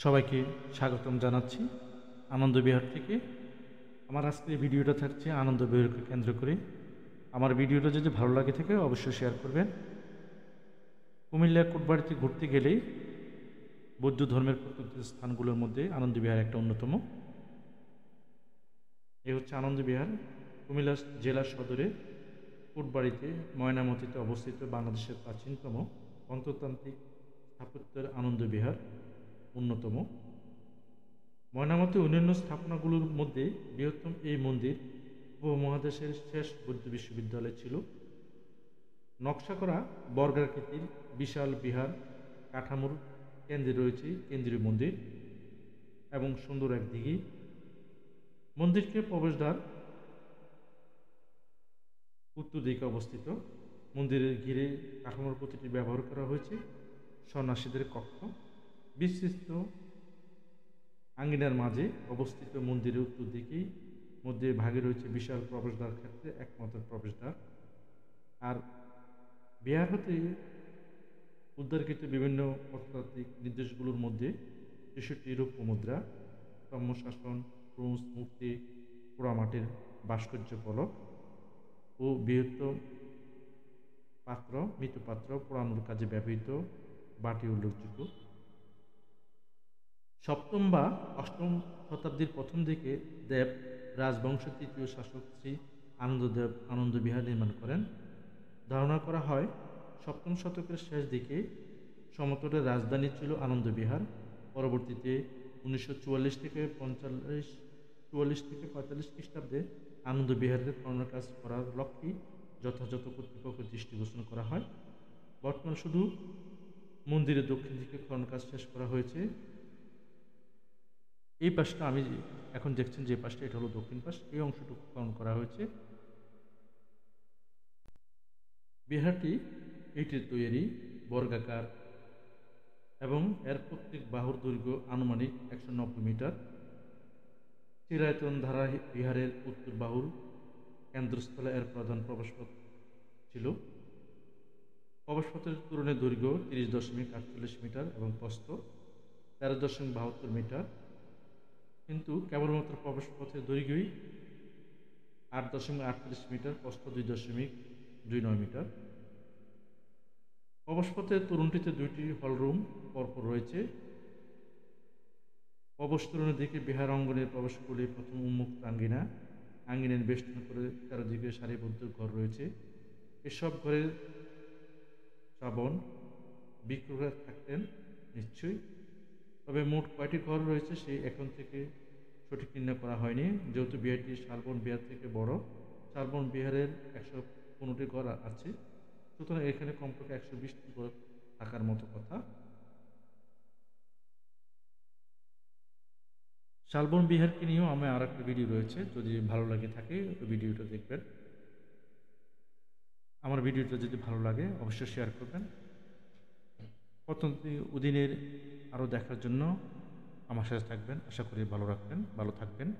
সবাইকে স্বাগতম জানাচ্ছি আনন্দ বিহার থেকে। আমার আজকের এই ভিডিওটা থাকছে আনন্দ বিহারকে কেন্দ্র করে। আমার ভিডিওটা যদি ভালো লাগে থাকে অবশ্যই শেয়ার করবেন। কুমিল্লা কোটবাড়িতে ঘুরতে গেলেই বৌদ্ধ ধর্মের প্রত্যন্ত স্থানগুলোর মধ্যে আনন্দ বিহার একটা অন্যতম। এ হচ্ছে আনন্দ বিহার, কুমিল্লা জেলার সদরে কোটবাড়িতে ময়নামতিতে অবস্থিত বাংলাদেশের প্রাচীনতম প্রত্নতান্ত্রিক স্থাপত্যের আনন্দ বিহার অন্যতম। ময়নামতি অন্যান্য স্থাপনাগুলোর মধ্যে বৃহত্তম এই মন্দির উপমহাদেশের শেষ বৌদ্ধ বিশ্ববিদ্যালয় ছিল। নকশা করা বর্গাকৃতির বিশাল বিহার কাঠামোর কেন্দ্রে রয়েছে কেন্দ্রীয় মন্দির এবং সুন্দর এক দিঘি। মন্দিরকে প্রবেশদ্বার উত্তর দিকে অবস্থিত। মন্দিরের ঘিরে কাঠামোর প্রতিটি ব্যবহার করা হয়েছে সন্ন্যাসীদের কক্ষ। বিস্তৃত আঙ্গিনার মাঝে অবস্থিত মন্দিরের উত্তর দিকেই মধ্যে ভাগে রয়েছে বিশাল প্রবেশদ্বার ক্ষেত্রে একমাত্র প্রবেশদ্বার। আর বিহার হতে উদ্ধারকৃত বিভিন্ন প্রত্নতাত্ত্বিক নির্দেশগুলোর মধ্যে ৬৩টি রৌপ্য মুদ্রা, তাম্রশাসন, ব্রোঞ্জ মূর্তি, পোড়ামাটির ভাস্কর্য ফলক ও বৃহত্তম পাত্র, মৃৎপাত্র পোড়ানোর কাজে ব্যবহৃত বাটি উল্লেখযোগ্য। সপ্তম বা অষ্টম শতাব্দীর প্রথম দিকে দেব রাজবংশের তৃতীয় শাসক শ্রী আনন্দদেব আনন্দ বিহার নির্মাণ করেন। ধারণা করা হয় সপ্তম শতকের শেষ দিকে সমতটের রাজধানী ছিল আনন্দ বিহার। পরবর্তীতে 1944 থেকে 45 খ্রিস্টাব্দে আনন্দ বিহারের খননের কাজ করার লক্ষ্যে যথাযথ কর্তৃপক্ষের দৃষ্টিগোচর করা হয়। বর্তমানে শুধু মন্দিরের দক্ষিণ দিকে খনন কাজ শেষ করা হয়েছে। এই পাশটা আমি এখন দেখছেন যে পাশটা, এটা হলো দক্ষিণ পাশ, এই অংশটুকু খনন করা হয়েছে। বিহারটি ইটের তৈরি, বর্গাকার এবং এর প্রত্যেক বাহুর দৈর্ঘ্য আনুমানিক 190 মিটার। চিরায়তন ধারা বিহারের উত্তর বাহুর কেন্দ্রস্থলে এর প্রধান প্রবেশপথ ছিল। প্রবেশপথের তোরণের দৈর্ঘ্য 30.48 মিটার এবং প্রস্থ 13.72 মিটার, কিন্তু কেবলমাত্র প্রবেশপথের দৈর্ঘ্যই 8.38 মিটার, প্রস্থ 2.29 মিটার। প্রবেশপথের তোরণটিতে দুইটি হলরুম পরপর রয়েছে। প্রবেশ তোরণের দিকে বিহার অঙ্গনের প্রবেশ করলে প্রথম উন্মুক্ত আঙ্গিনা, আঙ্গিনার বেষ্টন করে চারদিকে সারিবদ্ধ ঘর রয়েছে। এসব ঘরের শ্রাবণ বিক্রয় থাকতেন নিশ্চয়ই, তবে মোট কয়টি ঘর রয়েছে সেই এখন থেকে সঠিক নির্ণয় করা হয়নি। যেহেতু বিহারটি শালবন বিহার থেকে বড়, শালবন বিহারের 115টি ঘর আছে, সুতরাং এখানে কমপক্ষে 120টি ঘর থাকার মতো কথা। শালবন বিহারকে নিয়েও আমার আর একটা ভিডিও রয়েছে, যদি ভালো লাগে থাকে ওই ভিডিওটা দেখবেন। আমার ভিডিওটা যদি ভালো লাগে অবশ্যই শেয়ার করবেন। প্রত্যন্ত অধীনের আরও দেখার জন্য আমার সাথে থাকবেন। আশা করি ভালো থাকবেন।